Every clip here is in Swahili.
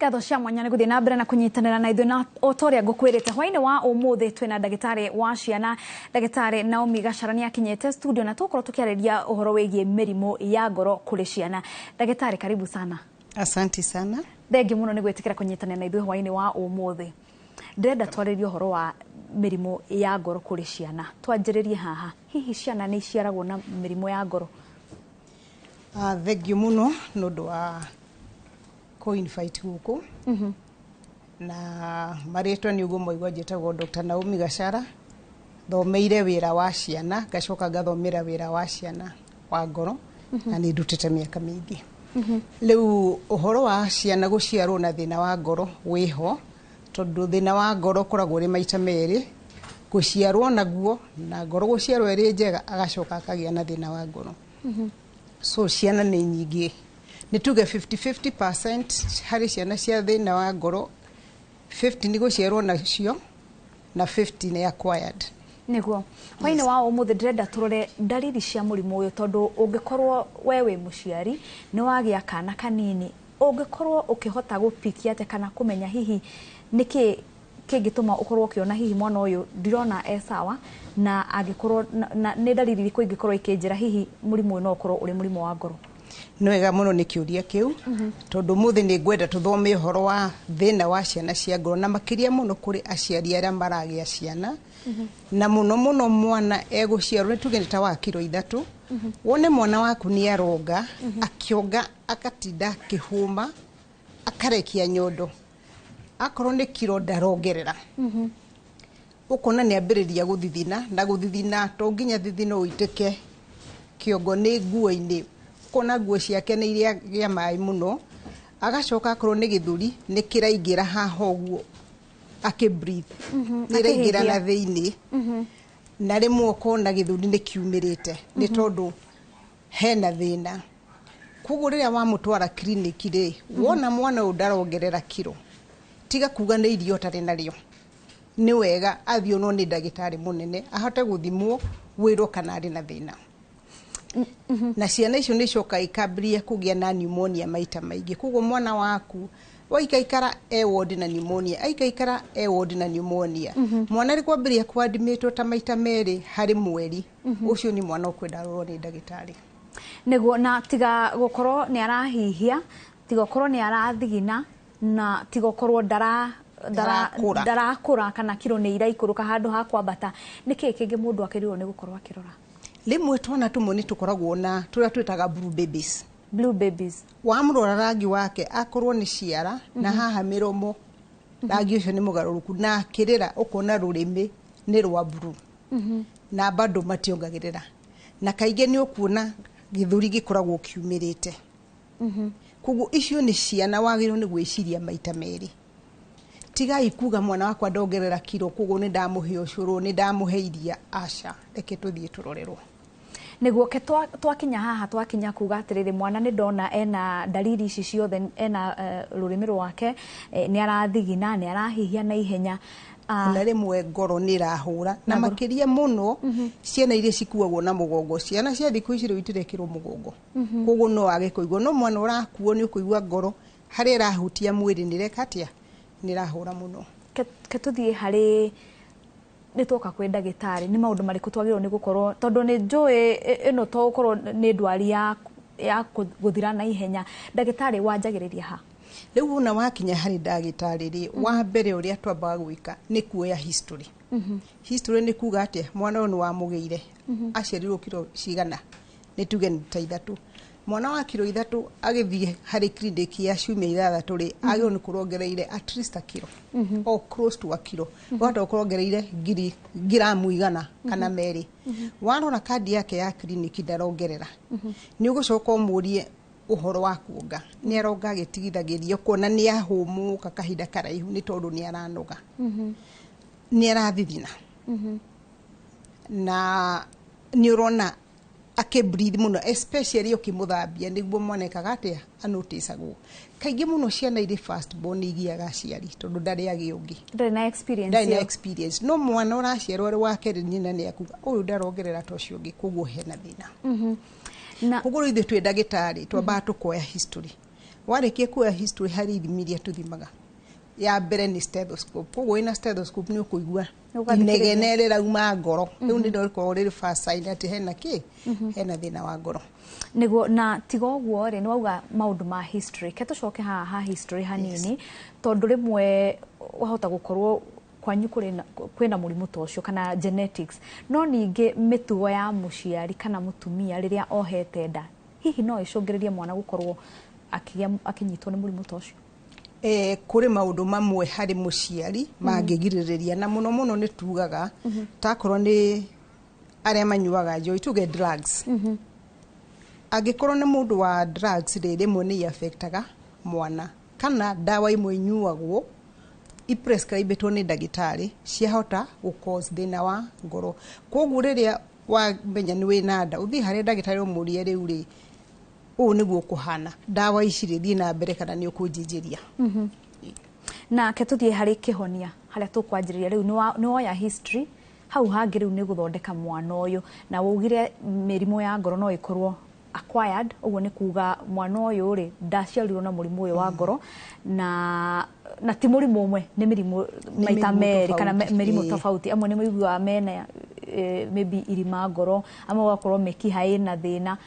Ngatho cia mwanya nĩ gũthiĩ na mbere na kũnyitanĩra na ithuĩ na otoria ngũkwĩrĩte hwainĩ wa ũmũthĩ twĩna ndagĩtarĩ wa ciana ndagĩtarĩ Naomi Gachara nĩ akinyĩte studio na tũkorwo tũkĩarĩria ũhoro wĩgiĩ mĩrimũ ya ngoro kũrĩ ciana. Ndagĩtarĩ, karibu sana. Asante sana. Thengiũ mũno nĩ gwĩtĩkĩra kũnyitanĩra na ithuĩ hwainĩ wa ũmũthĩ. Ndĩrenda twarĩrie ũhoro wa mĩrimũ ya ngoro kũrĩ ciana. Twanjĩrĩrie haha. Hihi ciana nĩ iciaragwo na mĩrimũ ya ngoro? Thengiũ mũno nĩ ũndũ wa co-invite gũkũ. Na marĩtwa nĩ ũguo moigwa njĩtagwo Dr. Naomi Gachara. Thomeire wĩra wa ciana, ngacoka ngathomera wĩra wa ciana wa ngoro, na nĩ ndutĩte mĩaka mĩingĩ. Rĩu ũhoro wa ciana gũciarwo na thĩna wa ngoro wĩho, tondũ thĩna wa ngoro ũkoragwo ũrĩ maita merĩ, gũciarwo naguo na ngoro gũciarwo ĩrĩ njega agacoka akagĩa na thĩna wa ngoro. So ciana nĩ nyingĩ. Nĩ tuge 50% harĩ ciana cia thĩna wa ngoro, 50 nĩ gũciarwo nacio na 50 nĩ acquired. Nĩguo. Hwainĩ wa ũmũthĩ ndĩrenda tũrore ndariri cia mũrimũ ũyũ, tondũ ũngĩkorwo we wĩ mũciari nĩ wagĩa kana kanini, ũngĩkorwo ũkĩhota gũpikia atĩ kana kũmenya hihi nĩkĩ kĩngĩtũma ũkorwo ũkĩona hihi mwana ũyũ ndirona sawa, na angĩkorwo nĩ ndariri irĩkũ ingĩkorwo ikĩnjĩra hihi mũrimũ ũyũ no ũkorwo ũrĩ mũrimũ wa ngoro? Nĩ wega mũno nĩ kĩũria kĩu, tondũ mũthĩ nĩ ngwenda tũthome ũhoro wa thĩna wa ciana cia ngoro, na makĩria mũno kũrĩ aciari arĩa maragĩa ciana. Na mũno mũno mwana egũciarwo nĩ tuge nĩ ta wa kiro 3, wone mwana waku nĩ aronga, akĩonga akatinda akĩhũma, akarekia nyondo, akorwo nĩ kiro ndarongerera, ũkona nĩ ambĩrĩria gũthithina, na gũthithina to nginya thithino ũitĩke kĩongo nĩ nguo-inĩ, ũkona nguo ciake nĩ iria maĩ mũno, agacoka akorwo nĩ gĩthũri nĩ kĩraingĩra haha ũguo akĩ-breathe, nĩ ĩraingĩra na thĩinĩ, na rĩmwe ũkona gĩthũri nĩ kiumĩrĩte, nĩ tondũ hena thĩna. Koguo rĩrĩa wamũtwara kiriniki rĩ, wona mwana ũyũ ndarongerera kiro, tiga kuga nĩ irio tarĩ narĩo, nĩ wega athionwo nĩ ndagĩtarĩ mũnene, ahote gũthimwo wĩrwo kana arĩ na thĩna. Na ciana icio nĩ icoka ikambĩrĩria kũgĩa na pneumonia maita maingĩ. Koguo mwana waku waikaikara ward na pneumonia, aikaikara ward na pneumonia, mwana rĩ kwambĩrĩria kwandimĩtwo ta maita merĩ harĩ mweri, ũcio nĩ mwana ũkwenda arorwo nĩ ndagĩtarĩ. Nĩguo, na tiga gũkorwo nĩ arahihia, tiga gũkorwo nĩ arathigina, na tiga gũkorwo ndarakũra kana kiro nĩ iraikũrũka handũ ha kwambata, nĩkĩĩ kĩngĩ mũndũ akĩrĩrwo nĩ gũkorwo akĩrora? Rĩmwe twana tũmwe nĩ tũkoragwo na tũrĩa twĩtaga blue babies. Blue babies. Wamũrora rangi wake akorwo nĩ ciara, na haha mĩromo rangi ũcio nĩ mũgarũrũku, na akĩrĩra ũkona rũrĩmĩ nĩ rwa blue, na bado mationgagĩrĩra, na kaingĩ nĩ ũkuona gĩthũri gĩkoragwo kiumĩrĩte. Koguo icio nĩ ciana wagĩrĩirwo nĩ gwĩciria maita merĩ. Tigai kuga mwana wakwa ndongerera kiro, koguo nĩ ndamũhe ũcũrũ, nĩ ndamũhe iria. Aca, reke tũthiĩ tũrorerwo. Nĩguo ke twakinya haha, twakinya kuga atĩrĩrĩ, mwana nĩ ndona ena ndariri ici ciothe, ena rũrĩmĩ rwake, nĩ arathigina, nĩ arahihia na ihenya, na rĩmwe ngoro nĩ irahũra, na makĩria mũno ciana iria cikuagwo na mũgongo. Ciana cia thikũ ici rĩu itirekĩrwo mũgongo, koguo no wage kũigua, no mwana ũrakuo nĩ ũkũigua ngoro harĩa ĩrahutia mwĩrĩ nĩ reka atĩa, nĩ irahũra mũno. Ke tũthiĩ harĩ nĩ twoka kwĩ ndagĩtarĩ, nĩ maũndũ marĩkũ twagĩrĩirwo nĩ gũkorwo, tondũ nĩ njũĩ ĩno to gũkorwo nĩ ndwari ya gũthira na ihenya. Ndagĩtarĩ, wanjagĩrĩria ha? Rĩu ona wakinya harĩ ndagĩtarĩ rĩ, wa mbere ũrĩa twambaga gwĩka nĩ kuoya history. History nĩ kuga atĩa, mwana ũyũ nĩ wamũgĩire, aciarirwo kiro cigana, nĩ tuge nĩ ta 3. Mwana wa kiro 3 agĩthiĩ harĩ kiriniki ya ciumia 6 rĩ, agĩrĩirwo nĩ kũrongereire at least a kiro, or close to a kiro, wahota gũkũrongereire giramu 100 kana 2. Warora kandi yake ya kiriniki ndarongerera, nĩ ũgũcoka ũmũrie ũhoro wa kuonga, nĩ aronga agĩtigithagĩria, kuona nĩ ahũmũka kahinda karaihu nĩ tondũ nĩ aranoga, nĩ arathithina, na nĩ ũrona akĩ-breathe mũno, especially ũkĩmũthambia, nĩguo mwana ekaga atĩa, anoticagwo. Kaingĩ mũno ciana irĩ first born igiaga aciari, tondũ ndarĩ agĩ ũngĩ, ndarĩ na experience. No mwana ũraciarwo arĩ wa kerĩ, nyina nĩ akuga ũyũ ndarongerera ta ũcio ũngĩ, koguo hena thĩna. Koguo ithuĩ twĩ ndagĩtarĩ twambaga tũkoya history. warikia kuoya history hari ithimi iria tuthimaga ya mbere ni stethoscope koguo ina stethoscope ni ukuigua inegene rirauma ngoro riu ni ndoriko riri first sign ati hena ki hena thina wa ngoro niguo na tigo guo ri ni wauga maundu ma history ke tucoke ha history hanini tondu rimwe wahota gukorwo kwanyu kwina murimu tocio kana genetics no ningi mitugo ya muciari kana mutumia riria ohete nda hihi no icungiririe mwana gukorwo akinyitwo ni murimu tocio kuri maundu mamwe hari muciari mangigiriria na muno ni tugaga takorwo ni aria manyuaga njoi tuge drugs agikorwo ni mundu wa drugs rimwe ni affectaga mwana kana dawa imwe inyuagwo iprescribetwo ni ndagitari ciahota cause thina wa ngoro koguo riria wamenya ni wina nda uthi hari ndagitari umurie riu ri u niguo kuhana dawa ici rithie na mbere kana ni ukunjinjiria na ketuthie hari kihonia haria tukwanjiriria riu ni woya history hau hangi riu ni guthondeka mwana uyu na wugire mirimu ya ngoro no ikorwo acquired uguo ni kuga mwana uyu ri ndaciarirwo na murimu uyu wa ngoro na ti murimu umwe ni mirimu maita meri kana mirimu tofauti amwe ni migua mena maybe irima ngoro amwe wakorwo mekiha ina thina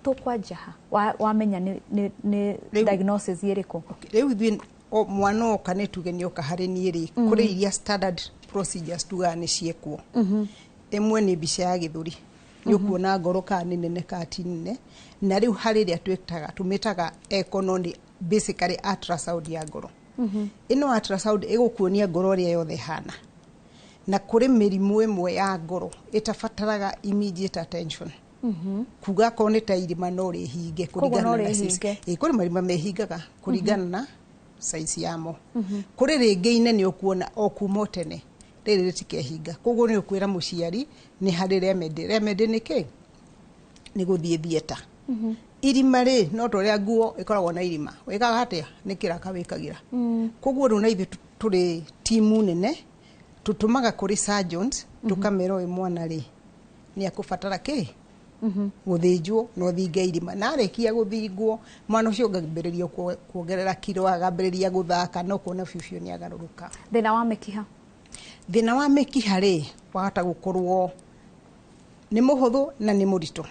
tukwajaha wamenya ni diagnosis yeriko riu ithuĩ mwana oka nĩ tuge nĩ oka harĩ niĩ rĩ kũrĩ iria standard procedures tugaga nĩ ciekwo ĩmwe nĩ mbica ya gĩthũri nĩ ũkuona ngoro ka nĩ nene ka ti nene na rĩu harĩ rĩa tũmĩtaga economy basically ultrasound ya ngoro ĩno ultrasound ĩgũkuonia ngoro ũrĩa yothe hana na kũrĩ mĩrimũ ĩmwe ya ngoro ĩtabataraga immediate attention kuga ko ni ta irima no ri hinge kuringana na size kuri marima mehingaga kuringana na size yamo kuri ringi inene ukuona okuma tene riri ritikehinga koguo ni ukwira muciari ni hari remedy ni ki ni guthie theater irima ri no to ria nguo ikoragwo na irima wikaga hatia ni kiraka wikagira koguo ru na ithu turi timu nene tutumaga kuri surgeons tukamero mwana ri ni akubatara ki guthinjwo no thinge irima na arekia guthingwo mwana ucio ngambiriria kuongerera kilo agambiriria guthaka no kuona bibiu ni agaruruka thina wa mekiha ri wahota gukorwo ni muhuthu na ni muritu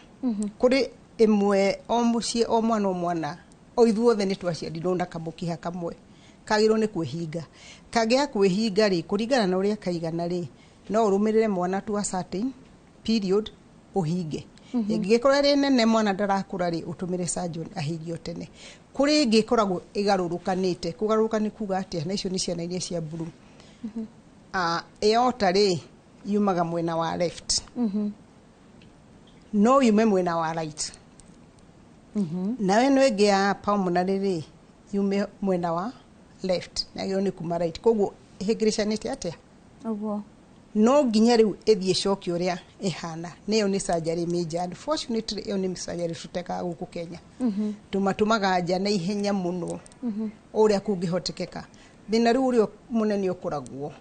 kuri imwe o mucie o mwana o ithuothe ni twaciarirwo na kamukiha kamwe kagirwo ni kwihinga kagia kwihinga ri kuringana na uria kaigana ri no urumirire mwana tu a certain period uhinge ingikorwo ri nene mwana ndarakura ri utumire surgeon ahigio tene kuri ingikoragwo igarurukanite kugaruruka ni kuga atia na icio ni ciana iria cia buru aorta ri yumaga mwena wa left no yume mwena wa right nawe no igi ya pulmonary ri yume mwena wa left na yo ni kuma right koguo ihigiricanite atia oguo no nginya riu ithie coki uria ihana neyo ni surgery major unfortunately yo ni surgery tuteka guku Kenya tumatumaga nja na ihenya muno uria kungihotekeka thina riu uri munene ukuragwo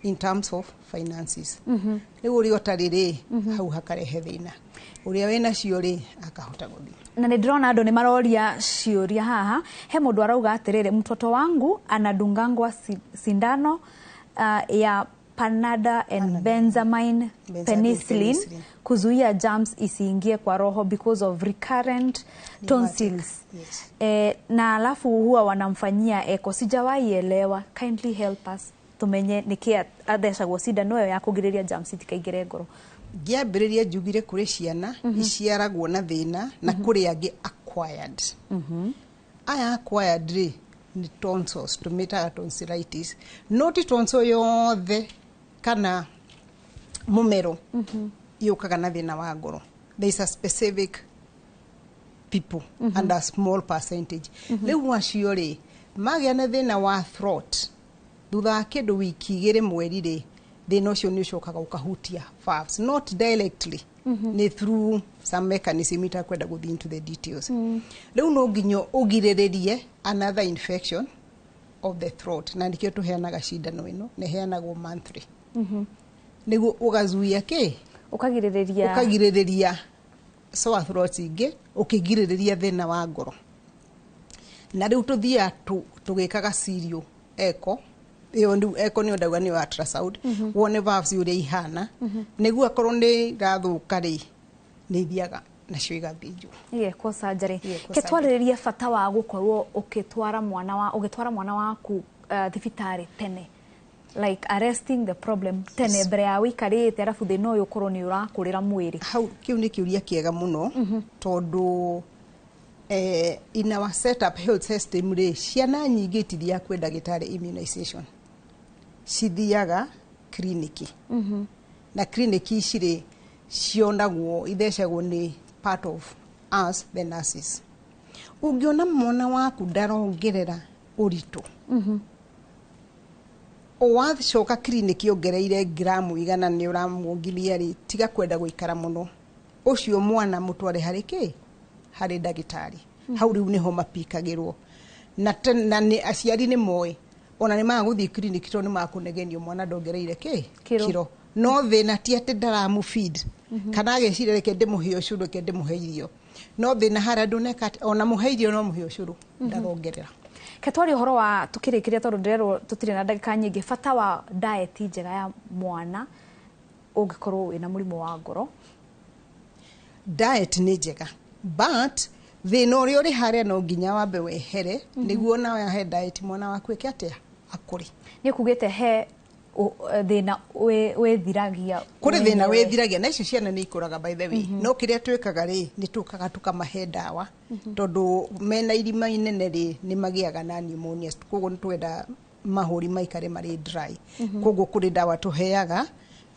in terms of finances riu uri otariri hau hakarehe thina uria wena cio ri akahota guthii na ndirona andu ni maroria ciuria haha he mundu arauga atiriri mtoto wangu anadungangwa sindano ya Panada and Benzamine penicillin kuzuia germs isiingie kwa roho because of recurrent tonsils. Na alafu huwa wanamfanyia echo. Sijawahi elewa. Kindly help us. Tumenye nikia athecagwo sindano ya kugiriria germs itikaingire ngoro. Giambiriria njugire kuri ciana iciaragwo na thina na kuri angi acquired. Aya acquired ri ni tonsils tumitaga tonsillitis not tonsil yothe kana mumero yukaga na thina wa ngoro there is a specific people and a small percentage riu wacio ri magia na thina wa throat thutha kindu wiki igiri mweri ri thina ucio ni ucokaga ukahutia valves not directly ni through some mechanism itakwenda guthi into the details riu no nginyo ugiriririe another infection of the throat na ndikio tuheanaga cindano ino ne heanagwo monthly niguo ugazuia ki ukagiririria sore throat ingi ukigiririria thina wa ngoro na riu tuthia tugikaga serial echo iyo ndu echo ni ndauga ni ultrasound wone valves uria ihana niguo akorwo ni rathuka ri ni ithiaga nacio igathinjwo kwa surgery ketwaririria bata wa gukorwo ukitwara mwana waku thibitari tene, like arresting the problem tene mbere ya wikarite arafu thina uyu korwo ni urakurira mwiri. Hau kiu ni kiuria kiega muno tondu in our setup health system ri ciana nyingi itiria kwe ndagitari immunization cithiaga kliniki na kliniki ici ri cionagwo ithecagwo ni part of us the nurses. Ungiona mwana waku ndarongerera uritu wacoka kliniki ongereire gramu igana ni uramwongithia ri tiga kwenda guikara muno ucio mwana mutware hariki hari ndagitari hau riu niho mapikagirwo na ni aciari ni moe ona ni maguthii kliniki to ni makunegenio mwana ndongereire kiro no thina ti ati ndaramu feed kana agecira reke ndimuhe ucuru reke ndimuhe irio no thina hara nduneka ona muhe irio no muhe ucuru ndarongerera. Ketwari uhoro wa tukirikiria tondu ndirerwo tutire na ndagika nyingi bata wa diet njega ya mwana ungikorwo wina murimu wa ngoro. Diet ni njega but thina uria uri haria no nginya wambe wehere niguo na he diet mwana waku eke atia akuri ni kugite he thina wethiragia kuri thina wethiragia na icio ciana ni ikuraga by the way no kiria twikaga ri ni tukaga tukamahe dawa tondu mena irima inene ri ni magiaga na pneumonia koguo ni twenda mahuri maikare mari dry koguo kuri dawa tuheaga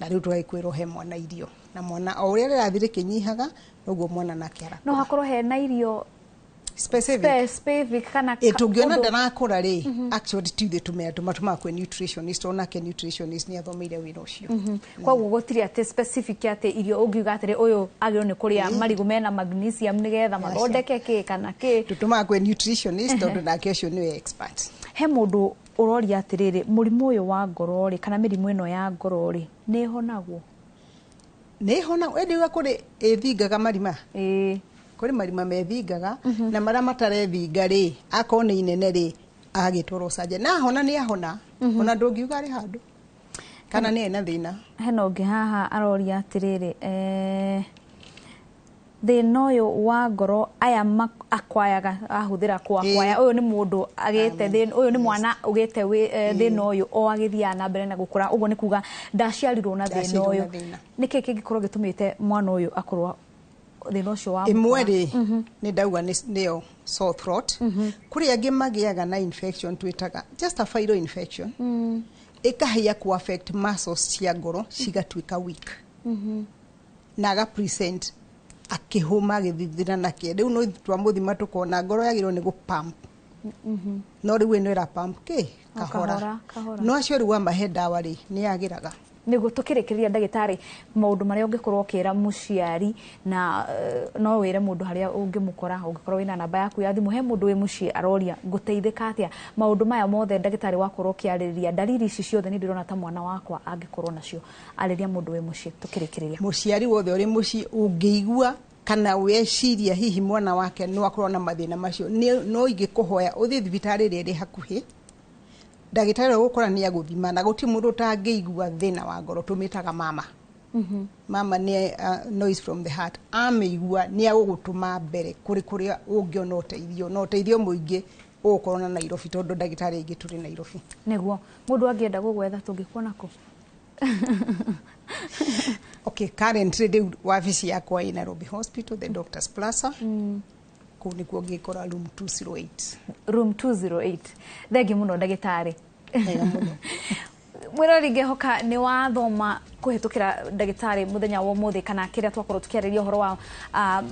na riu tugakwirwo he mwana irio na mwana o uria rirathire kinyihaga noguo mwana nake ara no hakorwo he na irio specific kana tungiona ndarakura ri actually tuithe tumatuma kwe nutritionist ona ke nutritionist ni athomeire wira ucio koguo gutiri ate specific ate irio ungiuga atiri uyu agiro ni kuria marigu mena magnesium nigetha mathondeke ki kana ki tutuma kwe nutritionist tondu nake ucio ni expert. He mundu uroria atiriri murimu uyu wa ngoro ri kana mirimu ino ya ngoro ri ni honagwo endiga kuri ethingaga marima kuri marima methingaga na mara matarethinga ri akone inene ri agitwaro saje na hona ni ahona ona ndungiuga ri handu kana ni ena thina. Heno ngi haha aroria atiriri thina uyu wa ngoro aya akwayaga ahuthira kwaya uyu ni mundu agite thina uyu ni mwana ugite thina uyu o agithia na mbere na gukura uguo ni kuga ndaciarirwo na thina uyu niki kingikorwo gitumite mwana uyu akorwo thina ucio wa imwe ri ni ndauga niyo sore throat kuri angi magiaga na infection twitaga just a viral infection ikahia ku affect muscles cia ngoro cigatwika weak na ga present akihuma githithira na ke riu no twamuthima tukona ngoro yagirwo ni gupump no riu ino ira pump kahora no acio riu amahe dawa ri ni yagiraga niguo tukirikiria ndagitari maundu maria ungikorwo kira muciari na no wire mundu haria ungimukora ungikorwo wina namba yaku ya thimu he mundu wi muci aroria nguteithika atia maundu maya mothe ndagitari wakorwo kiaririria dalili ici ciothe ni ndirona ta mwana wakwa angikorwo nacio ariria mundu wi muci tukirikiria muciari wothe uri muci ungiigua kana weciria hihi mwana wake no akorwo na mathina macio no ingikuhoya uthi thibitari ri hakuhi ndagitari gukora ni aguthima na guti mundu tangiigua thina wa ngoro tumitaga mama mama ni noise from the heart ameigua ni agugutuma mbere kuri kuria ungiona uteithio muingi ukorona na Nairobi tondu ndagitari ingi turi Nairobi niguo mundu angienda gugwetha tungikuona ku okay currently wabici yakwa ina Nairobi Hospital the Doctors Plaza kuni kwa ngikora room 208 thegi muno ndagitari mwirori ngehoka ni wathoma kuhitukira ndagitari muthenya wa muthi kana kiria twakorwo tukiariria horo wa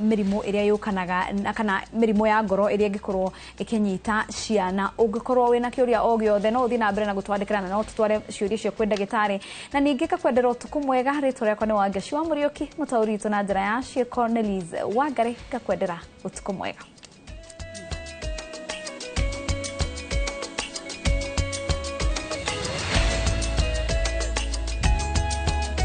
mirimu iria yukanaga kana mirimu ya ngoro iria ngikorwo ikinyita ciana ungikorwo wina kiuria o giothe no uthi na mbere na gutwandikirana no tutware ciuria cio kwi ndagitari na ningi kakwendera utuku mwega ritwa riakwa ni Wangeci wa Muriuki mutauri tu na njira ya ciiko Nelise Wangari kakwendera utuku mwega.